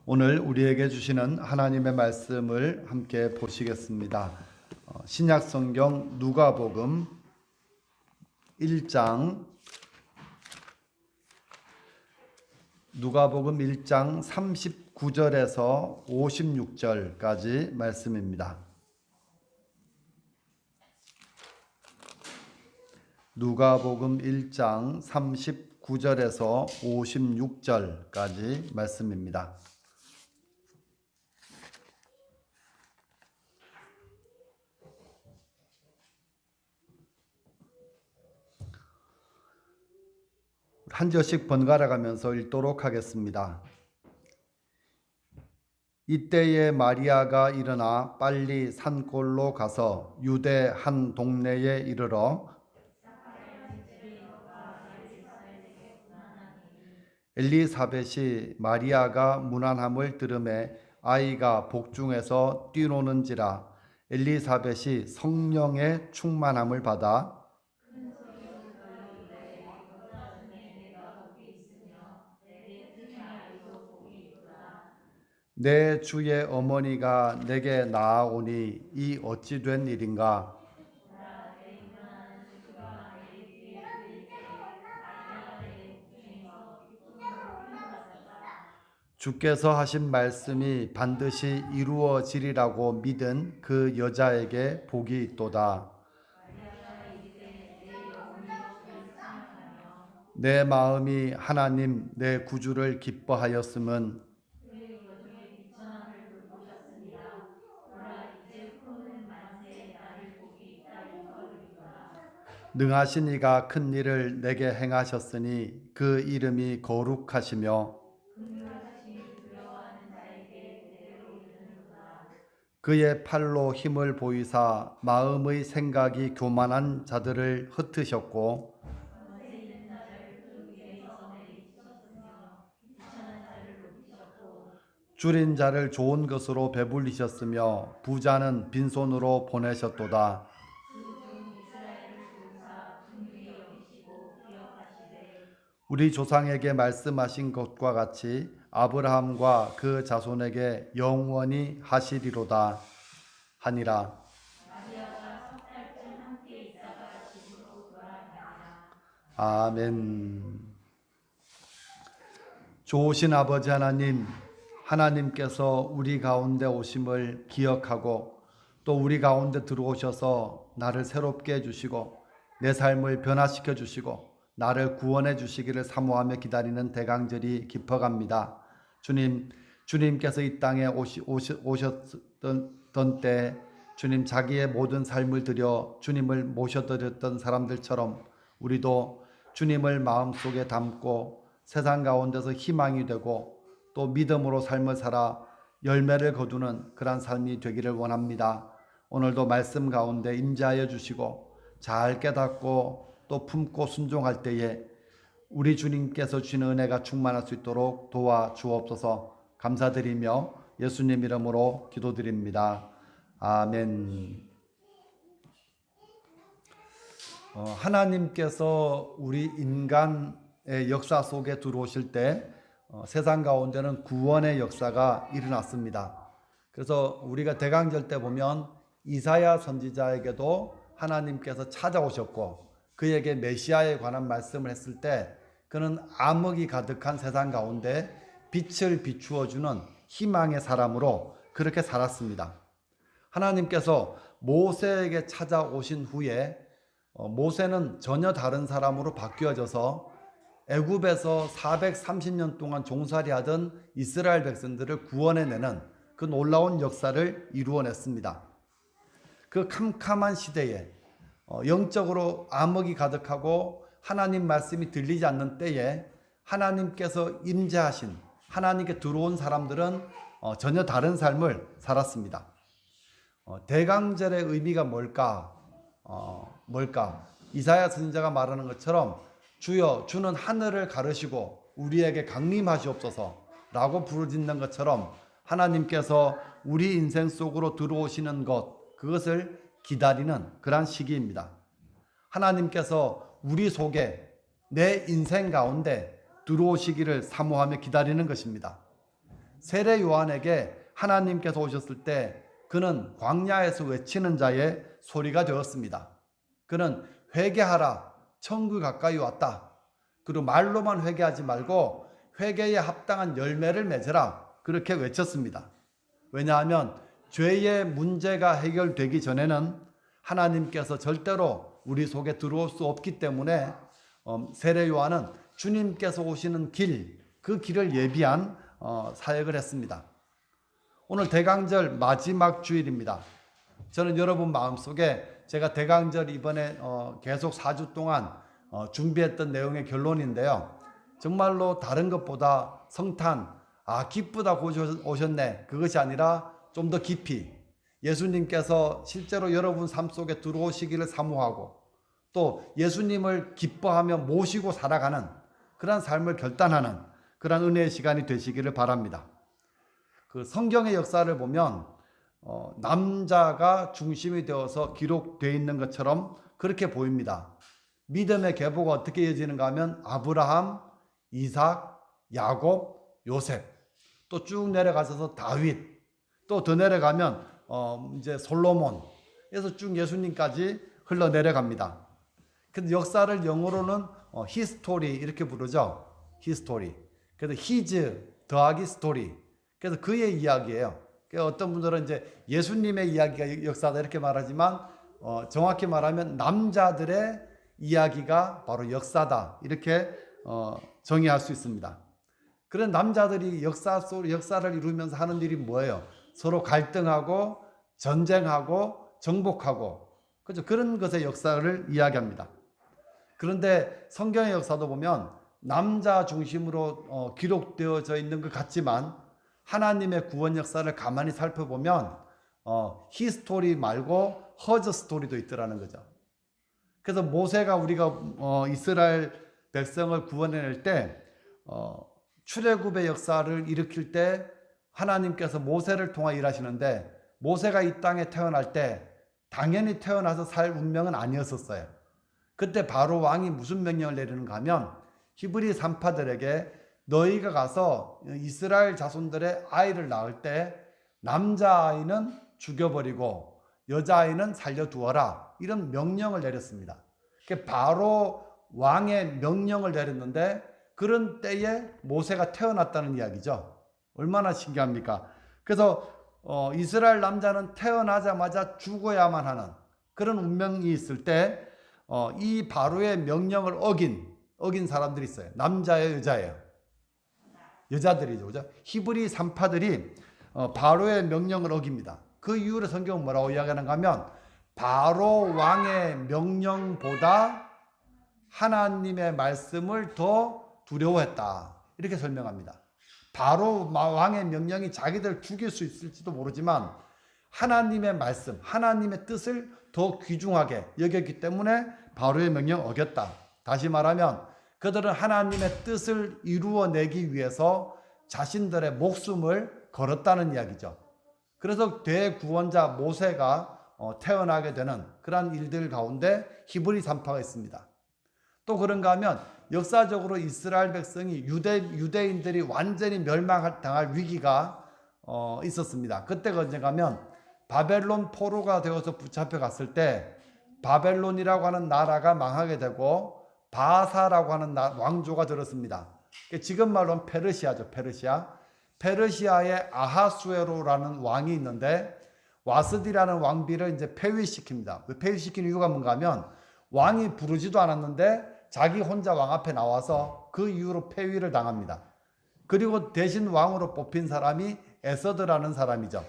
오늘 우리에게 주시는 하나님의 말씀을 함께 보시겠습니다. 신약 성경 누가복음 1장 39절에서 56절까지 말씀입니다. 누가복음 1장 39절에서 56절까지 말씀입니다. 한 절씩 번갈아 가면서 읽도록 하겠습니다. 이때에 마리아가 일어나 빨리 산골로 가서 유대 한 동네에 이르러 엘리사벳이 마리아가 문안함을 들으매 아이가 복중에서 뛰노는지라 엘리사벳이 성령의 충만함을 받아 내 주의 어머니가 내게 나아오니 이 어찌 된 일인가? 주께서 하신 말씀이 반드시 이루어지리라고 믿은 그 여자에게 복이 있도다. 내 마음이 하나님 내 구주를 기뻐하였음은 능하신 이가 큰 일을 내게 행하셨으니 그 이름이 거룩하시며 그의 팔로 힘을 보이사 마음의 생각이 교만한 자들을 흩으셨고 줄인 자를 좋은 것으로 배불리셨으며 부자는 빈손으로 보내셨도다. 우리 조상에게 말씀하신 것과 같이 아브라함과 그 자손에게 영원히 하시리로다 하니라. 아멘. 좋으신 아버지 하나님, 하나님께서 우리 가운데 오심을 기억하고 또 우리 가운데 들어오셔서 나를 새롭게 해주시고 내 삶을 변화시켜 주시고 나를 구원해 주시기를 사모하며 기다리는 대강절이 깊어갑니다. 주님께서 이 땅에 오셨던 때 주님 자기의 모든 삶을 들여 주님을 모셔드렸던 사람들처럼 우리도 주님을 마음속에 담고 세상 가운데서 희망이 되고 또 믿음으로 삶을 살아 열매를 거두는 그런 삶이 되기를 원합니다. 오늘도 말씀 가운데 임재하여 주시고 잘 깨닫고 또 품고 순종할 때에 우리 주님께서 주시는 은혜가 충만할 수 있도록 도와주옵소서. 감사드리며 예수님 이름으로 기도드립니다. 아멘. 하나님께서 우리 인간의 역사 속에 들어오실 때 세상 가운데는 구원의 역사가 일어났습니다. 그래서 우리가 대강절 때 보면 이사야 선지자에게도 하나님께서 찾아오셨고 그에게 메시아에 관한 말씀을 했을 때 그는 암흑이 가득한 세상 가운데 빛을 비추어주는 희망의 사람으로 그렇게 살았습니다. 하나님께서 모세에게 찾아오신 후에 모세는 전혀 다른 사람으로 바뀌어져서 애굽에서 430년 동안 종살이하던 이스라엘 백성들을 구원해내는 그 놀라운 역사를 이루어냈습니다. 그 캄캄한 시대에 영적으로 암흑이 가득하고 하나님 말씀이 들리지 않는 때에 하나님께서 임재하신 하나님께 들어온 사람들은 전혀 다른 삶을 살았습니다. 대강절의 의미가 뭘까? 이사야 선지자가 말하는 것처럼 주여 주는 하늘을 가르시고 우리에게 강림하시옵소서 라고 부르짖는 것처럼 하나님께서 우리 인생 속으로 들어오시는 것, 그것을 기다리는 그러한 시기입니다. 하나님께서 우리 속에 내 인생 가운데 들어오시기를 사모하며 기다리는 것입니다. 세례 요한에게 하나님께서 오셨을 때 그는 광야에서 외치는 자의 소리가 되었습니다. 그는 회개하라, 천국 가까이 왔다. 그리고 말로만 회개하지 말고 회개에 합당한 열매를 맺으라, 그렇게 외쳤습니다. 왜냐하면 죄의 문제가 해결되기 전에는 하나님께서 절대로 우리 속에 들어올 수 없기 때문에 세례 요한은 주님께서 오시는 길, 그 길을 예비한 사역을 했습니다. 오늘 대강절 마지막 주일입니다. 저는 여러분 마음속에 제가 대강절 이번에 계속 4주 동안 준비했던 내용의 결론인데요. 정말로 다른 것보다 성탄, 기쁘다고 오셨네, 그것이 아니라 좀 더 깊이 예수님께서 실제로 여러분 삶 속에 들어오시기를 사모하고 또 예수님을 기뻐하며 모시고 살아가는 그런 삶을 결단하는 그런 은혜의 시간이 되시기를 바랍니다. 그 성경의 역사를 보면 남자가 중심이 되어서 기록되어 있는 것처럼 그렇게 보입니다. 믿음의 계보가 어떻게 이어지는가 하면 아브라함, 이삭, 야곱, 요셉, 또 쭉 내려가셔서 다윗, 또 더 내려가면 이제 솔로몬, 그래서 쭉 예수님까지 흘러내려갑니다. 근데 역사를 영어로는 히스토리 이렇게 부르죠. 히스토리. 그래서 히즈 더하기 스토리. 그래서 그의 이야기예요. 그러니까 어떤 분들은 이제 예수님의 이야기가 역사다 이렇게 말하지만 정확히 말하면 남자들의 이야기가 바로 역사다, 이렇게 정의할 수 있습니다. 그런 남자들이 역사를 이루면서 하는 일이 뭐예요? 서로 갈등하고 전쟁하고 정복하고, 그렇죠? 그런 것의 역사를 이야기합니다. 그런데 성경의 역사도 보면 남자 중심으로 기록되어져 있는 것 같지만 하나님의 구원 역사를 가만히 살펴보면 히스토리 말고 허즈 스토리도 있더라는 거죠. 그래서 모세가 우리가 이스라엘 백성을 구원해낼 때 출애굽의 역사를 일으킬 때 하나님께서 모세를 통하 일하시는데, 모세가 이 땅에 태어날 때 당연히 태어나서 살 운명은 아니었었어요. 그때 바로 왕이 무슨 명령을 내리는가 하면 히브리 산파들에게 너희가 가서 이스라엘 자손들의 아이를 낳을 때 남자아이는 죽여버리고 여자아이는 살려두어라, 이런 명령을 내렸습니다. 바로 왕의 명령을 내렸는데 그런 때에 모세가 태어났다는 이야기죠. 얼마나 신기합니까? 그래서 이스라엘 남자는 태어나자마자 죽어야만 하는 그런 운명이 있을 때 이 바로의 명령을 어긴 사람들이 있어요. 남자예요, 여자예요? 여자들이죠, 그죠? 히브리 산파들이 바로의 명령을 어깁니다. 그 이유를 성경은 뭐라고 이야기하는가 하면 바로 왕의 명령보다 하나님의 말씀을 더 두려워했다, 이렇게 설명합니다. 바로 왕의 명령이 자기들 죽일 수 있을지도 모르지만 하나님의 말씀, 하나님의 뜻을 더 귀중하게 여겼기 때문에 바로의 명령 어겼다. 다시 말하면 그들은 하나님의 뜻을 이루어내기 위해서 자신들의 목숨을 걸었다는 이야기죠. 그래서 대구원자 모세가 태어나게 되는 그러한 일들 가운데 히브리 산파가 있습니다. 또 그런가 하면 역사적으로 이스라엘 백성이 유대인들이 완전히 멸망당할 위기가 있었습니다. 그때가 언젠가 하면 바벨론 포로가 되어서 붙잡혀 갔을 때 바벨론이라고 하는 나라가 망하게 되고 바사라고 하는 왕조가 들었습니다. 지금 말로는 페르시아죠. 페르시아의 아하수에로라는 왕이 있는데 와스디라는 왕비를 이제 폐위시킵니다. 왜 폐위시킨 이유가 뭔가 하면 왕이 부르지도 않았는데 자기 혼자 왕 앞에 나와서 그 이후로 폐위를 당합니다. 그리고 대신 왕으로 뽑힌 사람이 에서드라는 사람이죠.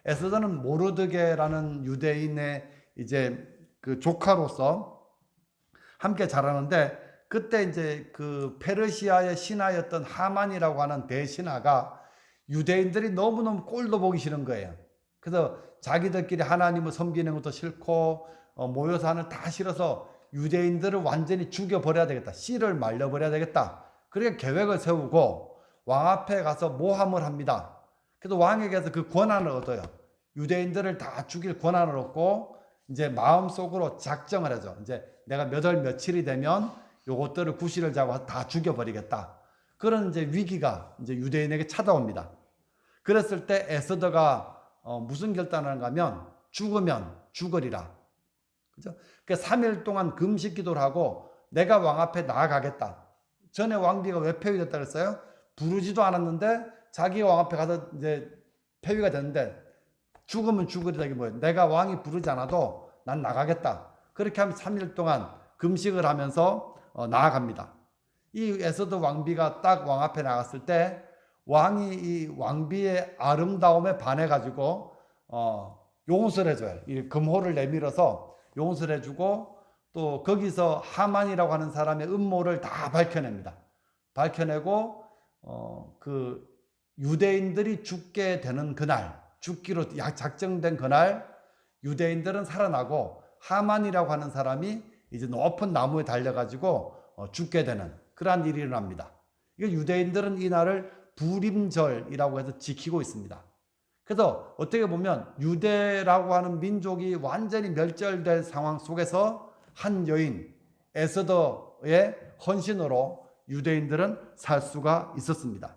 에서드는 모르드게라는 유대인의 이제 그 조카로서 함께 자라는데, 그때 이제 그 페르시아의 신하였던 하만이라고 하는 대신하가 유대인들이 너무너무 꼴도 보기 싫은 거예요. 그래서 자기들끼리 하나님을 섬기는 것도 싫고 모여서 하는 다 싫어서 유대인들을 완전히 죽여버려야 되겠다, 씨를 말려버려야 되겠다, 그렇게 계획을 세우고 왕 앞에 가서 모함을 합니다. 그래서 왕에게서 그 권한을 얻어요. 유대인들을 다 죽일 권한을 얻고 이제 마음속으로 작정을 하죠. 이제 내가 몇 월 며칠이 되면 요것들을 구실을 잡아서 다 죽여버리겠다. 그런 이제 위기가 이제 유대인에게 찾아옵니다. 그랬을 때 에스더가 무슨 결단을 하는가 하면 죽으면 죽으리라. 그죠? 그 3일 동안 금식 기도를 하고 내가 왕 앞에 나아가겠다. 전에 왕비가 왜 폐위됐다 그랬어요? 부르지도 않았는데 자기가 왕 앞에 가서 이제 폐위가 됐는데 죽으면 죽으리다 이게 뭐예요? 내가 왕이 부르지 않아도 난 나가겠다. 그렇게 하면 3일 동안 금식을 하면서 나아갑니다. 이 에스더 왕비가 딱 왕 앞에 나갔을 때 왕이 이 왕비의 아름다움에 반해가지고 용서를 해줘요. 이 금호를 내밀어서 용서를 해주고 또 거기서 하만이라고 하는 사람의 음모를 다 밝혀냅니다. 밝혀내고 그 유대인들이 죽게 되는 그날, 죽기로 작정된 그날 유대인들은 살아나고 하만이라고 하는 사람이 이제 높은 나무에 달려가지고 죽게 되는 그러한 일이 일어납니다. 이거 유대인들은 이 날을 부림절이라고 해서 지키고 있습니다. 그래서 어떻게 보면 유대라고 하는 민족이 완전히 멸절될 상황 속에서 한 여인 에스더의 헌신으로 유대인들은 살 수가 있었습니다.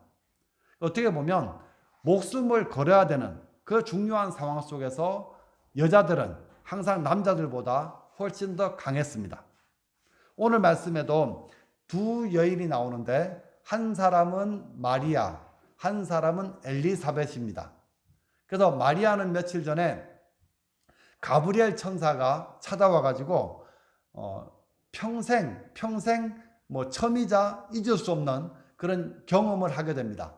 어떻게 보면 목숨을 걸어야 되는 그 중요한 상황 속에서 여자들은 항상 남자들보다 훨씬 더 강했습니다. 오늘 말씀에도 두 여인이 나오는데 한 사람은 마리아, 한 사람은 엘리사벳입니다. 그래서 마리아는 며칠 전에 가브리엘 천사가 찾아와 가지고 평생 뭐 처음이자 잊을 수 없는 그런 경험을 하게 됩니다.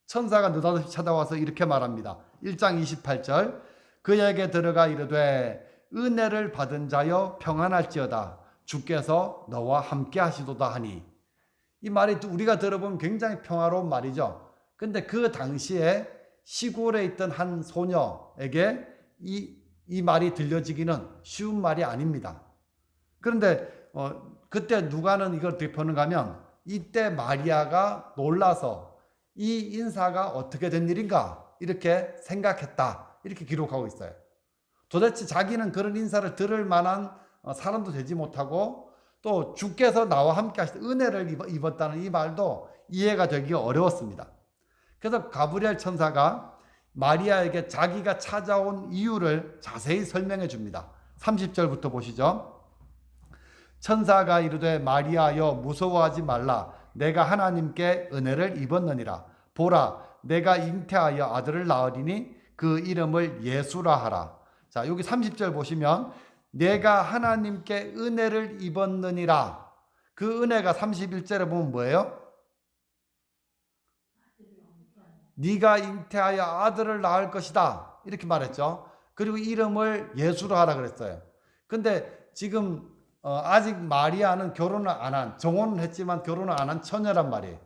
천사가 느닷없이 찾아와서 이렇게 말합니다. 1장 28절 그에게 들어가 이르되 은혜를 받은 자여 평안할지어다 주께서 너와 함께 하시도다 하니. 이 말이 우리가 들어보면 굉장히 평화로운 말이죠. 근데 그 당시에 시골에 있던 한 소녀에게 이 말이 들려지기는 쉬운 말이 아닙니다. 그런데 그때 누가는 이걸 어떻게 표현을 하면 이때 마리아가 놀라서 이 인사가 어떻게 된 일인가 이렇게 생각했다 이렇게 기록하고 있어요. 도대체 자기는 그런 인사를 들을 만한 사람도 되지 못하고 또 주께서 나와 함께 하실 은혜를 입었다는 이 말도 이해가 되기 어려웠습니다. 그래서 가브리엘 천사가 마리아에게 자기가 찾아온 이유를 자세히 설명해 줍니다. 30절부터 보시죠. 천사가 이르되 마리아여 무서워하지 말라 내가 하나님께 은혜를 입었느니라. 보라 내가 잉태하여 아들을 낳으리니 그 이름을 예수라 하라. 자 여기 30절 보시면 내가 하나님께 은혜를 입었느니라. 그 은혜가 31절에 보면 뭐예요? 네가 잉태하여 아들을 낳을 것이다 이렇게 말했죠. 그리고 이름을 예수로 하라 그랬어요. 근데 지금 아직 마리아는 결혼을 안 한, 정혼은 했지만 결혼을 안 한 처녀란 말이에요.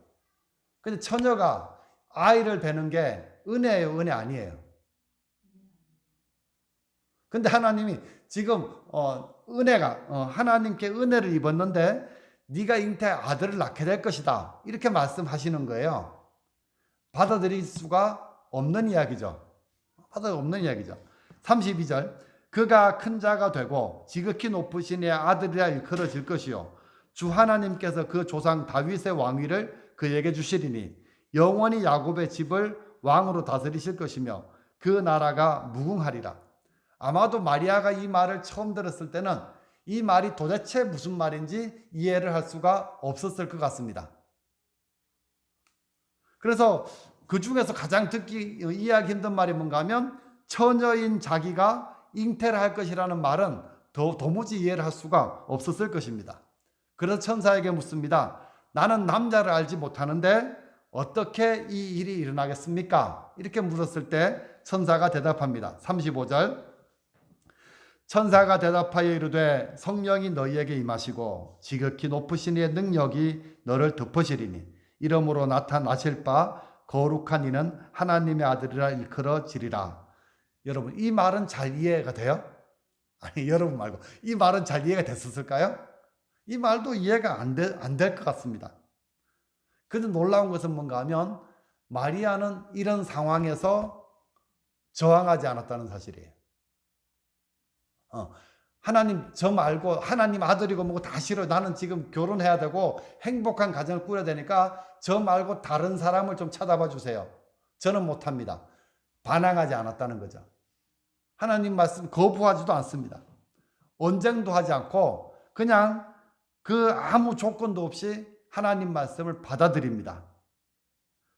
근데 처녀가 아이를 베는 게 은혜예요, 은혜 아니에요? 근데 하나님이 지금 은혜가 하나님께 은혜를 입었는데 네가 잉태해 아들을 낳게 될 것이다 이렇게 말씀하시는 거예요. 받아들일 수가 없는 이야기죠. 받아들일 수 없는 이야기죠. 32절 그가 큰 자가 되고 지극히 높으신 이의 아들이라 일컬어질 것이요 주 하나님께서 그 조상 다윗의 왕위를 그에게 주시리니 영원히 야곱의 집을 왕으로 다스리실 것이며 그 나라가 무궁하리라. 아마도 마리아가 이 말을 처음 들었을 때는 이 말이 도대체 무슨 말인지 이해를 할 수가 없었을 것 같습니다. 그래서 그 중에서 가장 이해하기 힘든 말이 뭔가 하면 처녀인 자기가 잉태를 할 것이라는 말은 도무지 이해를 할 수가 없었을 것입니다. 그래서 천사에게 묻습니다. 나는 남자를 알지 못하는데 어떻게 이 일이 일어나겠습니까? 이렇게 물었을 때 천사가 대답합니다. 35절 천사가 대답하여 이르되 성령이 너희에게 임하시고 지극히 높으신 이의 능력이 너를 덮으시리니 이러므로 나타나실 바 거룩한 이는 하나님의 아들이라 일컬어지리라. 여러분 이 말은 잘 이해가 돼요? 아니 여러분 말고 이 말은 잘 이해가 됐었을까요? 이 말도 이해가 안 될 것 같습니다. 그런데 놀라운 것은 뭔가 하면 마리아는 이런 상황에서 저항하지 않았다는 사실이에요. 하나님 저 말고 하나님 아들이고 뭐고 다 싫어. 나는 지금 결혼해야 되고 행복한 가정을 꾸려야 되니까 저 말고 다른 사람을 좀 찾아봐 주세요. 저는 못합니다. 반항하지 않았다는 거죠. 하나님 말씀 거부하지도 않습니다. 언쟁도 하지 않고 그냥 그 아무 조건도 없이 하나님 말씀을 받아들입니다.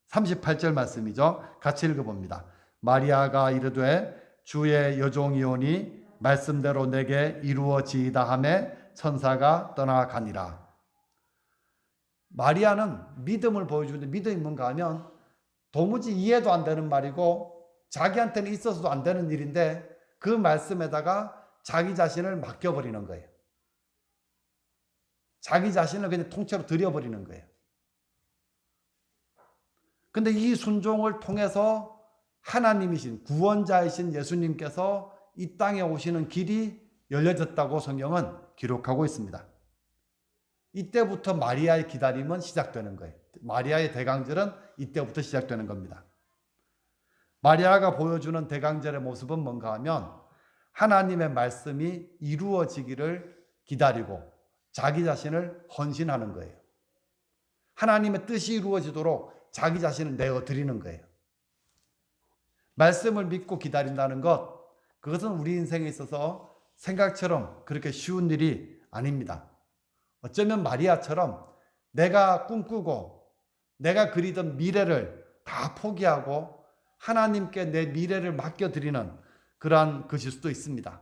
38절 말씀이죠. 같이 읽어봅니다. 마리아가 이르되 주의 여종이오니 말씀대로 내게 이루어지이다 하매 천사가 떠나가니라. 마리아는 믿음을 보여주는데 믿음이 뭔가 하면 도무지 이해도 안 되는 말이고 자기한테는 있어서도 안 되는 일인데 그 말씀에다가 자기 자신을 맡겨버리는 거예요. 자기 자신을 그냥 통째로 들여버리는 거예요. 근데 이 순종을 통해서 하나님이신 구원자이신 예수님께서 이 땅에 오시는 길이 열려졌다고 성경은 기록하고 있습니다. 이때부터 마리아의 기다림은 시작되는 거예요. 마리아의 대강절은 이때부터 시작되는 겁니다. 마리아가 보여주는 대강절의 모습은 뭔가 하면 하나님의 말씀이 이루어지기를 기다리고 자기 자신을 헌신하는 거예요. 하나님의 뜻이 이루어지도록 자기 자신을 내어드리는 거예요. 말씀을 믿고 기다린다는 것, 그것은 우리 인생에 있어서 생각처럼 그렇게 쉬운 일이 아닙니다. 어쩌면 마리아처럼 내가 꿈꾸고 내가 그리던 미래를 다 포기하고 하나님께 내 미래를 맡겨드리는 그러한 것일 수도 있습니다.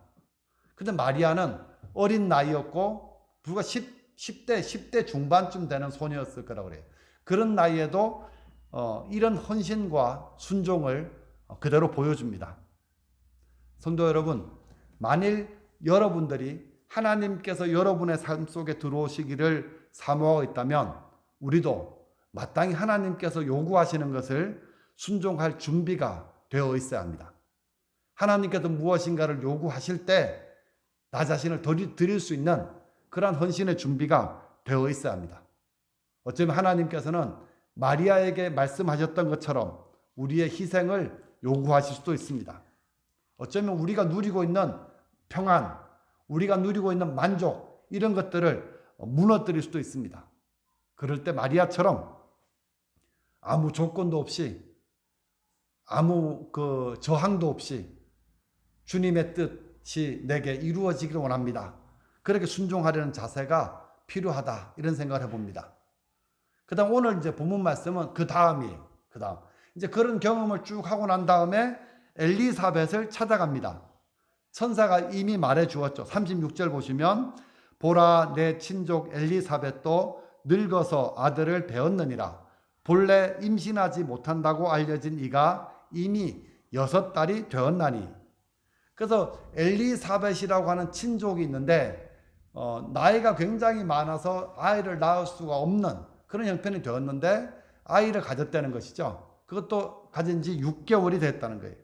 근데 마리아는 어린 나이였고 불과 10대 중반쯤 되는 소녀였을 거라고 그래요. 그런 나이에도 이런 헌신과 순종을 그대로 보여줍니다. 성도 여러분, 만일 여러분들이 하나님께서 여러분의 삶 속에 들어오시기를 사모하고 있다면 우리도 마땅히 하나님께서 요구하시는 것을 순종할 준비가 되어 있어야 합니다. 하나님께서 무엇인가를 요구하실 때 나 자신을 드릴 수 있는 그러한 헌신의 준비가 되어 있어야 합니다. 어쩌면 하나님께서는 마리아에게 말씀하셨던 것처럼 우리의 희생을 요구하실 수도 있습니다. 어쩌면 우리가 누리고 있는 평안, 우리가 누리고 있는 만족, 이런 것들을 무너뜨릴 수도 있습니다. 그럴 때 마리아처럼 아무 조건도 없이, 아무 저항도 없이 주님의 뜻이 내게 이루어지기를 원합니다. 그렇게 순종하려는 자세가 필요하다, 이런 생각을 해봅니다. 그 다음 오늘 이제 본문 말씀은 그 다음이에요. 그 다음. 이제 그런 경험을 쭉 하고 난 다음에 엘리사벳을 찾아갑니다. 천사가 이미 말해 주었죠. 36절 보시면 보라 내 친족 엘리사벳도 늙어서 아들을 배었느니라. 본래 임신하지 못한다고 알려진 이가 이미 6달이 되었나니. 그래서 엘리사벳이라고 하는 친족이 있는데 나이가 굉장히 많아서 아이를 낳을 수가 없는 그런 형편이 되었는데 아이를 가졌다는 것이죠. 그것도 가진 지 6개월이 됐다는 거예요.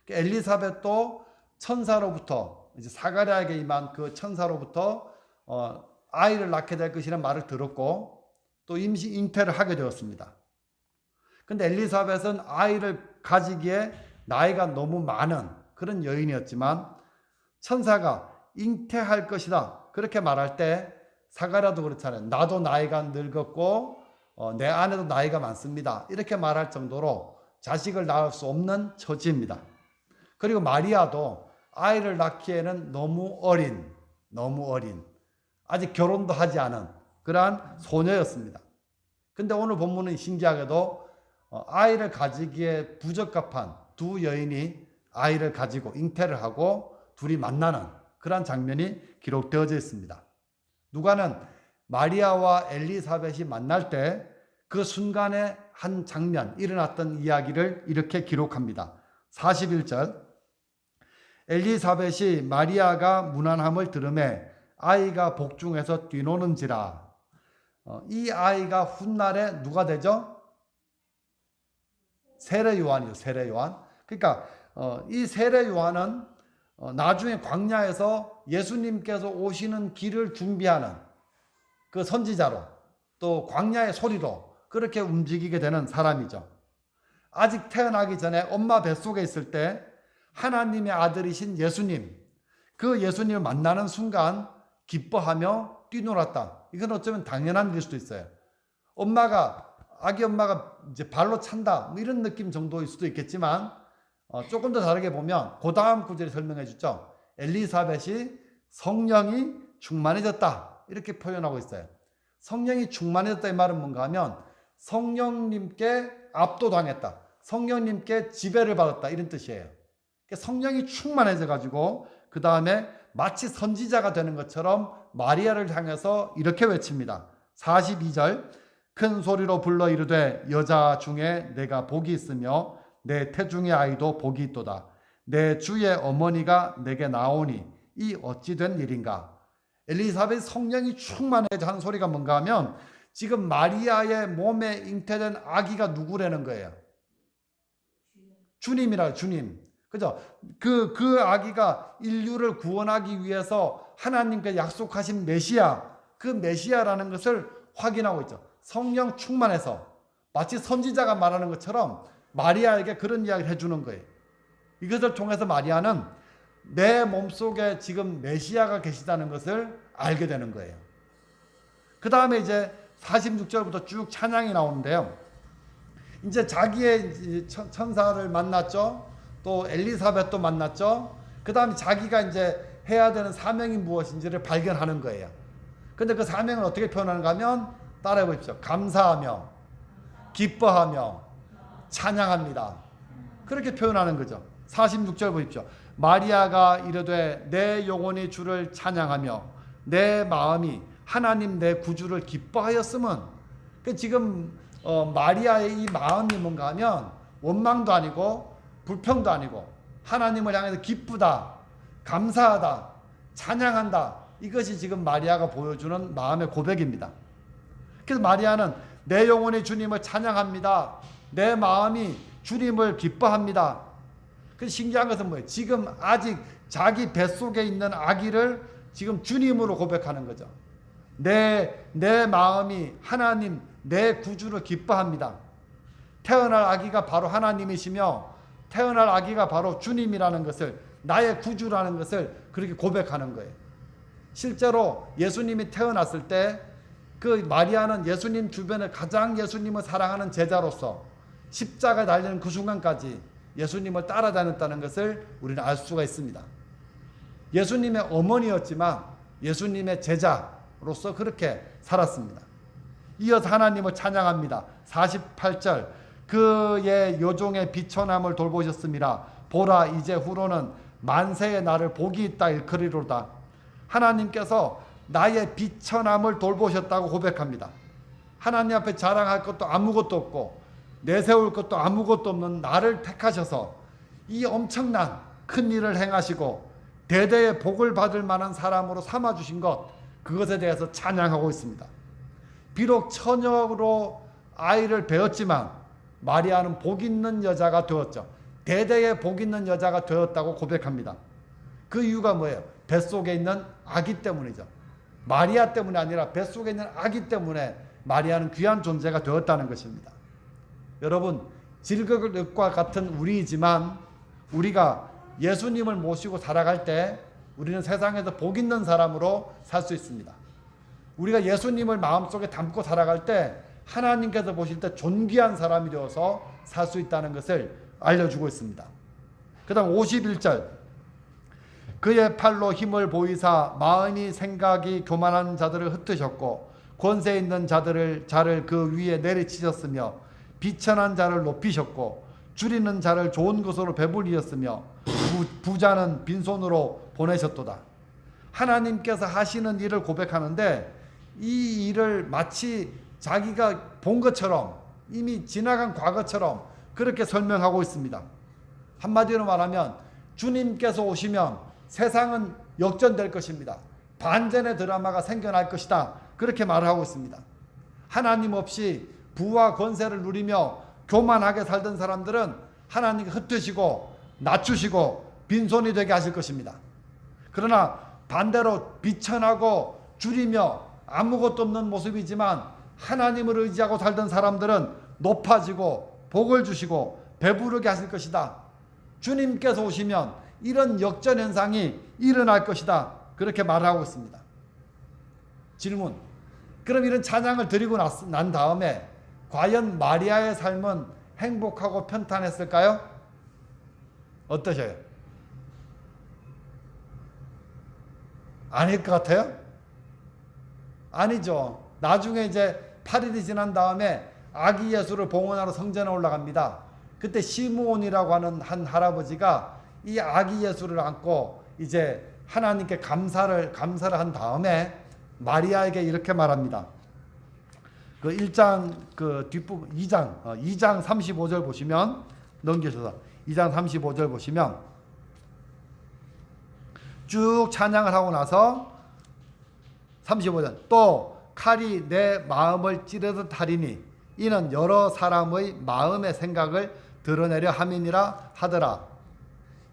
엘리사벳도 천사로부터, 이제 사가랴에게 임한 그 천사로부터 아이를 낳게 될 것이라는 말을 들었고 또 임시 잉태를 하게 되었습니다. 근데 엘리사벳은 아이를 가지기에 나이가 너무 많은 그런 여인이었지만 천사가 잉태할 것이다 그렇게 말할 때 사가랴도 그렇잖아요. 나도 나이가 늙었고 내 아내도 나이가 많습니다. 이렇게 말할 정도로 자식을 낳을 수 없는 처지입니다. 그리고 마리아도 아이를 낳기에는 너무 어린, 아직 결혼도 하지 않은 그러한 소녀였습니다. 근데 오늘 본문은 신기하게도 아이를 가지기에 부적합한 두 여인이 아이를 가지고 잉태를 하고 둘이 만나는 그러한 장면이 기록되어져 있습니다. 누가는 마리아와 엘리사벳이 만날 때 그 순간에 한 장면, 일어났던 이야기를 이렇게 기록합니다. 41절 엘리사벳이 마리아가 무난함을 들으매 아이가 복중에서 뛰노는지라. 이 아이가 훗날에 누가 되죠? 세례 요한이요. 세례 요한. 그러니까 이 세례 요한은 나중에 광야에서 예수님께서 오시는 길을 준비하는 그 선지자로 또 광야의 소리로 그렇게 움직이게 되는 사람이죠. 아직 태어나기 전에 엄마 뱃속에 있을 때 하나님의 아들이신 예수님, 그 예수님을 만나는 순간 기뻐하며 뛰놀았다. 이건 어쩌면 당연한 일일 수도 있어요. 아기 엄마가 이제 발로 찬다, 뭐 이런 느낌 정도일 수도 있겠지만, 조금 더 다르게 보면 그 다음 구절이 설명해 주죠. 엘리사벳이 성령이 충만해졌다, 이렇게 표현하고 있어요. 성령이 충만해졌다 이 말은 뭔가 하면 성령님께 압도당했다, 성령님께 지배를 받았다, 이런 뜻이에요. 성령이 충만해져 가지고 그 다음에 마치 선지자가 되는 것처럼 마리아를 향해서 이렇게 외칩니다. 42절, 큰 소리로 불러 이르되 여자 중에 내가 복이 있으며 내 태중의 아이도 복이 있도다. 내 주의 어머니가 내게 나오니 이 어찌 된 일인가. 엘리사벳 성령이 충만해져 하는 소리가 뭔가 하면 지금 마리아의 몸에 잉태된 아기가 누구라는 거예요? 주님이라, 주님. 그죠? 그 아기가 인류를 구원하기 위해서 하나님께 약속하신 메시아, 그 메시아라는 것을 확인하고 있죠. 성령 충만해서 마치 선지자가 말하는 것처럼 마리아에게 그런 이야기를 해주는 거예요. 이것을 통해서 마리아는 내 몸속에 지금 메시아가 계시다는 것을 알게 되는 거예요. 그 다음에 이제 46절부터 쭉 찬양이 나오는데요. 이제 자기의 천사를 만났죠. 또 엘리사벳도 만났죠. 그 다음에 자기가 이제 해야 되는 사명이 무엇인지를 발견하는 거예요. 근데 그 사명을 어떻게 표현하는가 하면 따라해 보십시오. 감사하며 기뻐하며 찬양합니다. 그렇게 표현하는 거죠. 46절 보십시오. 마리아가 이르되 내 영혼이 주를 찬양하며 내 마음이 하나님 내 구주를 기뻐하였음은, 지금 마리아의 이 마음이 뭔가 하면 원망도 아니고 불평도 아니고 하나님을 향해서 기쁘다, 감사하다, 찬양한다, 이것이 지금 마리아가 보여주는 마음의 고백입니다. 그래서 마리아는 내 영혼이 주님을 찬양합니다, 내 마음이 주님을 기뻐합니다. 그래서 신기한 것은 뭐예요? 지금 아직 자기 뱃속에 있는 아기를 지금 주님으로 고백하는 거죠. 내 마음이 하나님 내 구주를 기뻐합니다. 태어날 아기가 바로 하나님이시며 태어날 아기가 바로 주님이라는 것을, 나의 구주라는 것을 그렇게 고백하는 거예요. 실제로 예수님이 태어났을 때 그 마리아는 예수님 주변에 가장 예수님을 사랑하는 제자로서 십자가에 달리는 그 순간까지 예수님을 따라다녔다는 것을 우리는 알 수가 있습니다. 예수님의 어머니였지만 예수님의 제자로서 그렇게 살았습니다. 이어서 하나님을 찬양합니다. 48절, 그의 요종의 비천함을 돌보셨습니다. 보라 이제 후로는 만세의 나를 복이 있다 일컬이로다. 하나님께서 나의 비천함을 돌보셨다고 고백합니다. 하나님 앞에 자랑할 것도 아무것도 없고 내세울 것도 아무것도 없는 나를 택하셔서 이 엄청난 큰 일을 행하시고 대대의 복을 받을 만한 사람으로 삼아주신 것, 그것에 대해서 찬양하고 있습니다. 비록 처녀로 아이를 배웠지만 마리아는 복 있는 여자가 되었죠. 대대의 복 있는 여자가 되었다고 고백합니다. 그 이유가 뭐예요? 뱃속에 있는 아기 때문이죠. 마리아 때문이 아니라 뱃속에 있는 아기 때문에 마리아는 귀한 존재가 되었다는 것입니다. 여러분, 질그릇과 같은 우리이지만 우리가 예수님을 모시고 살아갈 때 우리는 세상에서 복 있는 사람으로 살 수 있습니다. 우리가 예수님을 마음속에 담고 살아갈 때 하나님께서 보실 때 존귀한 사람이 되어서 살 수 있다는 것을 알려주고 있습니다. 그 다음 51절, 그의 팔로 힘을 보이사 마음이 생각이 교만한 자들을 흩으셨고 권세 있는 자를 그 위에 내리치셨으며 비천한 자를 높이셨고 줄이는 자를 좋은 것으로 배불리셨으며 부자는 빈손으로 보내셨도다. 하나님께서 하시는 일을 고백하는데 이 일을 마치 자기가 본 것처럼, 이미 지나간 과거처럼 그렇게 설명하고 있습니다. 한마디로 말하면 주님께서 오시면 세상은 역전될 것입니다. 반전의 드라마가 생겨날 것이다, 그렇게 말을 하고 있습니다. 하나님 없이 부와 권세를 누리며 교만하게 살던 사람들은 하나님께 흩으시고 낮추시고 빈손이 되게 하실 것입니다. 그러나 반대로 비천하고 줄이며 아무것도 없는 모습이지만 하나님을 의지하고 살던 사람들은 높아지고 복을 주시고 배부르게 하실 것이다. 주님께서 오시면 이런 역전현상이 일어날 것이다. 그렇게 말하고 있습니다. 질문. 그럼 이런 찬양을 드리고 난 다음에 과연 마리아의 삶은 행복하고 평탄했을까요? 어떠셔요? 아닐 것 같아요? 아니죠. 나중에 이제 8일이 지난 다음에 아기 예수를 봉헌하러 성전에 올라갑니다. 그때 시므온이라고 하는 한 할아버지가 이 아기 예수를 안고 이제 하나님께 감사를 한 다음에 마리아에게 이렇게 말합니다. 그 1장 그 뒷부분 2장 35절 보시면 넘기셔서 2장 35절 보시면 쭉 찬양을 하고 나서 35절 또 칼이 내 마음을 찌르듯 하리니 이는 여러 사람의 마음의 생각을 드러내려 함이니라 하더라.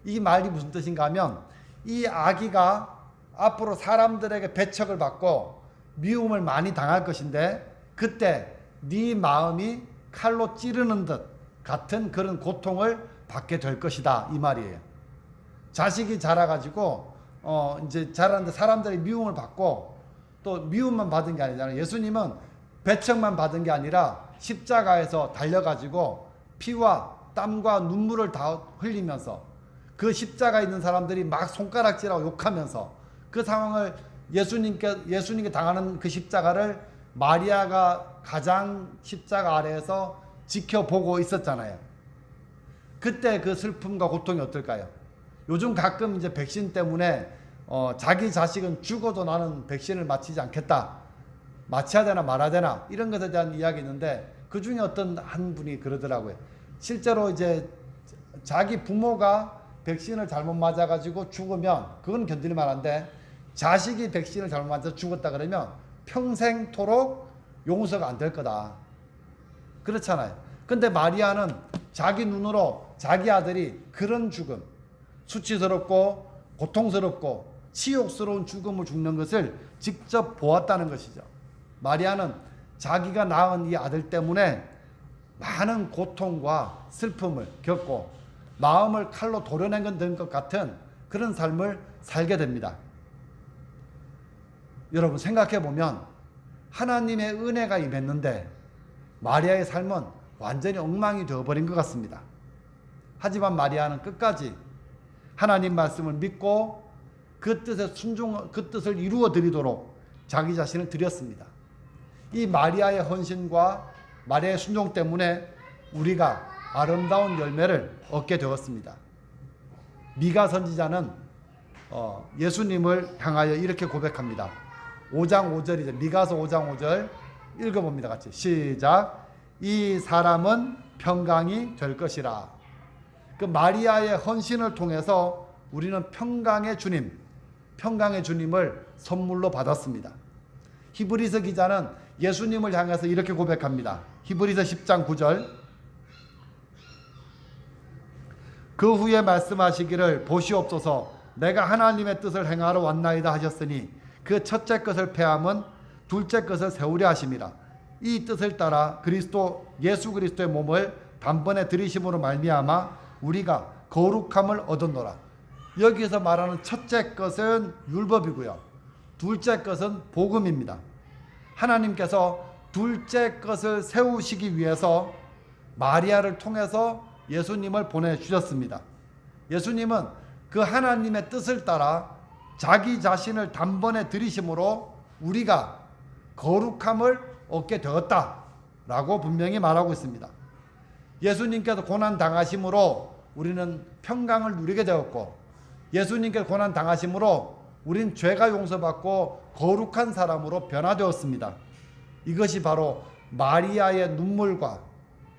이 말이 무슨 뜻인가 하면 이 아기가 앞으로 사람들에게 배척을 받고 미움을 많이 당할 것인데 그때 네 마음이 칼로 찌르는 듯 같은 그런 고통을 받게 될 것이다 이 말이에요. 자식이 자라가지고 이제 자라는데 사람들이 미움을 받고 또 미움만 받은 게 아니잖아요. 예수님은 배척만 받은 게 아니라 십자가에서 달려가지고 피와 땀과 눈물을 다 흘리면서 그 십자가에 있는 사람들이 막 손가락질하고 욕하면서 그 상황을 예수님께 당하는 그 십자가를 마리아가 가장 십자가 아래에서 지켜보고 있었잖아요. 그때 그 슬픔과 고통이 어떨까요? 요즘 가끔 이제 백신 때문에 자기 자식은 죽어도 나는 백신을 맞히지 않겠다. 맞혀야 되나 말아야 되나 이런 것에 대한 이야기 있는데 그 중에 어떤 한 분이 그러더라고요. 실제로 이제 자기 부모가 백신을 잘못 맞아가지고 죽으면 그건 견딜 만한데 자식이 백신을 잘못 맞아 죽었다 그러면 평생토록 용서가 안 될 거다. 그렇잖아요. 근데 마리아는 자기 눈으로 자기 아들이 그런 죽음, 수치스럽고 고통스럽고 치욕스러운 죽음을 죽는 것을 직접 보았다는 것이죠. 마리아는 자기가 낳은 이 아들 때문에 많은 고통과 슬픔을 겪고 마음을 칼로 도려낸 것 같은 그런 삶을 살게 됩니다. 여러분 생각해 보면 하나님의 은혜가 임했는데 마리아의 삶은 완전히 엉망이 되어버린 것 같습니다. 하지만 마리아는 끝까지 하나님 말씀을 믿고 그 뜻을 이루어 드리도록 자기 자신을 드렸습니다. 이 마리아의 헌신과 마리아의 순종 때문에 우리가 아름다운 열매를 얻게 되었습니다. 미가 선지자는 예수님을 향하여 이렇게 고백합니다. 5장 5절이죠. 미가서 5장 5절 읽어봅니다. 같이 시작. 이 사람은 평강이 될 것이라. 그 마리아의 헌신을 통해서 우리는 평강의 주님을 선물로 받았습니다. 히브리서 기자는 예수님을 향해서 이렇게 고백합니다. 히브리서 10장 9절. 그 후에 말씀하시기를 보시옵소서 내가 하나님의 뜻을 행하러 왔나이다 하셨으니 그 첫째 것을 폐함은 둘째 것을 세우려 하심이라. 이 뜻을 따라 예수 그리스도의 몸을 단번에 들이심으로 말미암아 우리가 거룩함을 얻었노라. 여기서 말하는 첫째 것은 율법이고요. 둘째 것은 복음입니다. 하나님께서 둘째 것을 세우시기 위해서 마리아를 통해서 예수님을 보내주셨습니다. 예수님은 그 하나님의 뜻을 따라 자기 자신을 단번에 들이심으로 우리가 거룩함을 얻게 되었다라고 분명히 말하고 있습니다. 예수님께서 고난당하심으로 우리는 평강을 누리게 되었고 예수님께 고난당하심으로 우린 죄가 용서받고 거룩한 사람으로 변화되었습니다. 이것이 바로 마리아의 눈물과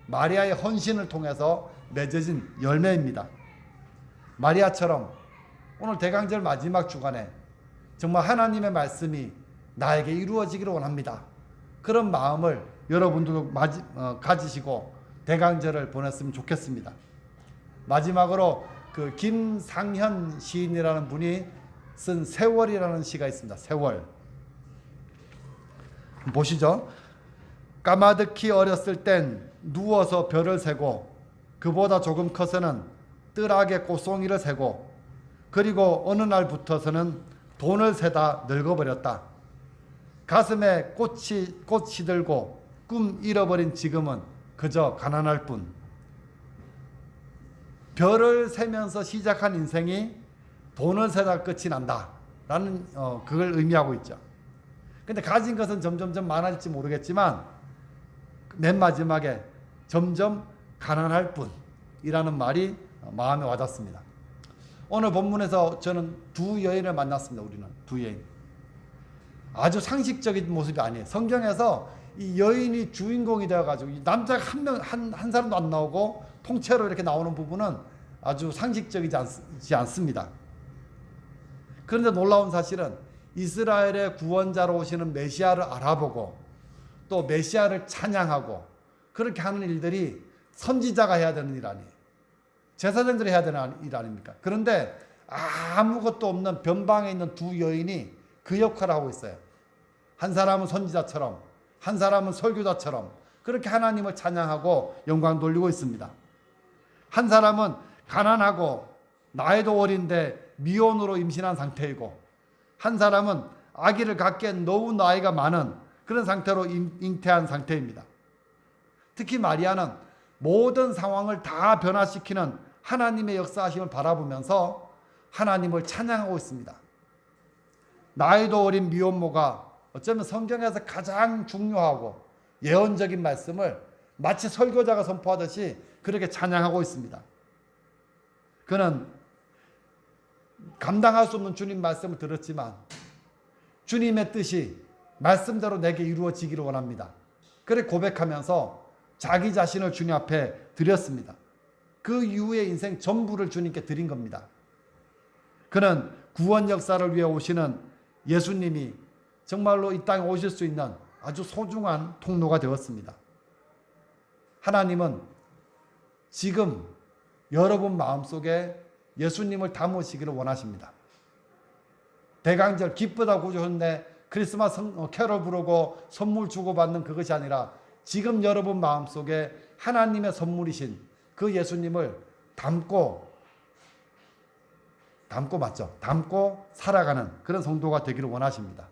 마리아의 헌신을 통해서 맺어진 열매입니다. 마리아처럼 오늘 대강절 마지막 주간에 정말 하나님의 말씀이 나에게 이루어지기를 원합니다. 그런 마음을 여러분들도 가지시고 대강절을 보냈으면 좋겠습니다. 마지막으로 그 김상현 시인이라는 분이 쓴 세월이라는 시가 있습니다. 세월. 보시죠. 까마득히 어렸을 땐 누워서 별을 세고 그보다 조금 커서는 뜰하게 꽃송이를 세고 그리고 어느 날부터서는 돈을 세다 늙어버렸다. 가슴에 꽃이 들고 꿈 잃어버린 지금은 그저 가난할 뿐. 별을 세면서 시작한 인생이 돈을 세다 끝이 난다 라는 그걸 의미하고 있죠. 근데 가진 것은 점점점 많아질지 모르겠지만 맨 마지막에 점점 가난할 뿐이라는 말이 마음에 와닿습니다. 오늘 본문에서 저는 두 여인을 만났습니다. 우리는 두 여인. 아주 상식적인 모습이 아니에요. 성경에서 이 여인이 주인공이 되어가지고 남자가 한 사람도 안 나오고 통째로 이렇게 나오는 부분은 아주 상식적이지 않습니다. 그런데 놀라운 사실은 이스라엘의 구원자로 오시는 메시아를 알아보고 또 메시아를 찬양하고 그렇게 하는 일들이 선지자가 해야 되는 일 아니에요. 제사장들이 해야 되는 일 아닙니까? 그런데 아무것도 없는 변방에 있는 두 여인이 그 역할을 하고 있어요. 한 사람은 선지자처럼, 한 사람은 설교자처럼 그렇게 하나님을 찬양하고 영광 돌리고 있습니다. 한 사람은 가난하고 나이도 어린데 미혼으로 임신한 상태이고, 한 사람은 아기를 갖기엔 너무 나이가 많은 그런 상태로 잉태한 상태입니다. 특히 마리아는 모든 상황을 다 변화시키는 하나님의 역사하심을 바라보면서 하나님을 찬양하고 있습니다. 나이도 어린 미혼모가 어쩌면 성경에서 가장 중요하고 예언적인 말씀을 마치 설교자가 선포하듯이 그렇게 찬양하고 있습니다. 그는 감당할 수 없는 주님 말씀을 들었지만 주님의 뜻이 말씀대로 내게 이루어지기를 원합니다. 그래 고백하면서 자기 자신을 주님 앞에 드렸습니다. 그 이후의 인생 전부를 주님께 드린 겁니다. 그는 구원 역사를 위해 오시는 예수님이 정말로 이 땅에 오실 수 있는 아주 소중한 통로가 되었습니다. 하나님은 지금 여러분 마음속에 예수님을 담으시기를 원하십니다. 대강절 기쁘다 구주였네 크리스마스 캐롤 부르고 선물 주고받는 그것이 아니라 지금 여러분 마음속에 하나님의 선물이신 그 예수님을 담고 살아가는 그런 성도가 되기를 원하십니다.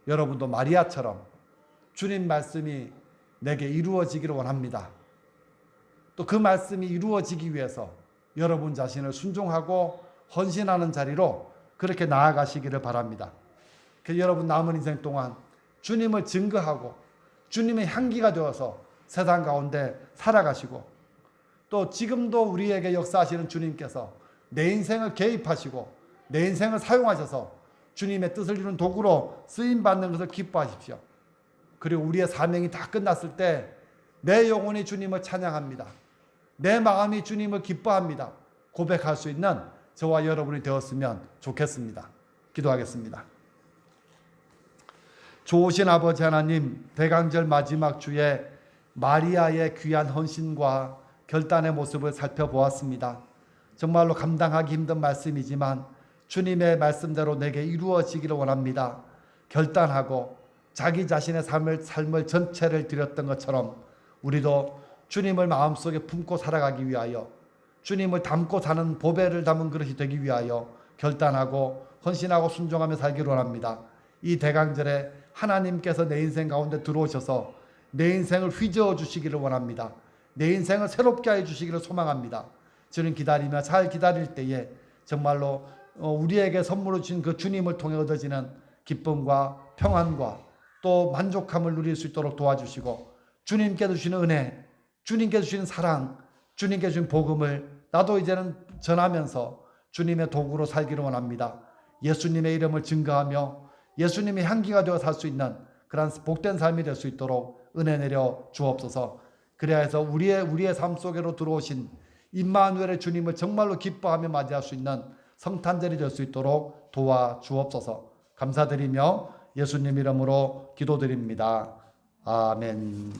여러분도 마리아처럼 주님 말씀이 내게 이루어지기를 원합니다. 또 그 말씀이 이루어지기 위해서 여러분 자신을 순종하고 헌신하는 자리로 그렇게 나아가시기를 바랍니다. 그래서 여러분 남은 인생 동안 주님을 증거하고 주님의 향기가 되어서 세상 가운데 살아가시고, 또 지금도 우리에게 역사하시는 주님께서 내 인생을 개입하시고 내 인생을 사용하셔서 주님의 뜻을 이루는 도구로 쓰임받는 것을 기뻐하십시오. 그리고 우리의 사명이 다 끝났을 때 내 영혼이 주님을 찬양합니다. 내 마음이 주님을 기뻐합니다. 고백할 수 있는 저와 여러분이 되었으면 좋겠습니다. 기도하겠습니다. 좋으신 아버지 하나님, 대강절 마지막 주에 마리아의 귀한 헌신과 결단의 모습을 살펴보았습니다. 정말로 감당하기 힘든 말씀이지만 주님의 말씀대로 내게 이루어지기를 원합니다. 결단하고 자기 자신의 삶을 전체를 드렸던 것처럼 우리도 주님을 마음속에 품고 살아가기 위하여, 주님을 담고 사는 보배를 담은 그릇이 되기 위하여 결단하고 헌신하고 순종하며 살기를 원합니다. 이 대강절에 하나님께서 내 인생 가운데 들어오셔서 내 인생을 휘저어 주시기를 원합니다. 내 인생을 새롭게 해 주시기를 소망합니다. 저는 기다리며 잘 기다릴 때에 정말로 우리에게 선물을 주신 그 주님을 통해 얻어지는 기쁨과 평안과 또 만족함을 누릴 수 있도록 도와주시고, 주님께서 주시는 은혜, 주님께서 주시는 사랑, 주님께서 주신 복음을 나도 이제는 전하면서 주님의 도구로 살기를 원합니다. 예수님의 이름을 증거하며 예수님의 향기가 되어 살 수 있는 그런 복된 삶이 될 수 있도록 은혜 내려 주옵소서. 그래야 해서 우리의 삶 속으로 들어오신 임마누엘의 주님을 정말로 기뻐하며 맞이할 수 있는 성탄절이 될 수 있도록 도와 주옵소서. 감사드리며 예수님 이름으로 기도드립니다. 아멘.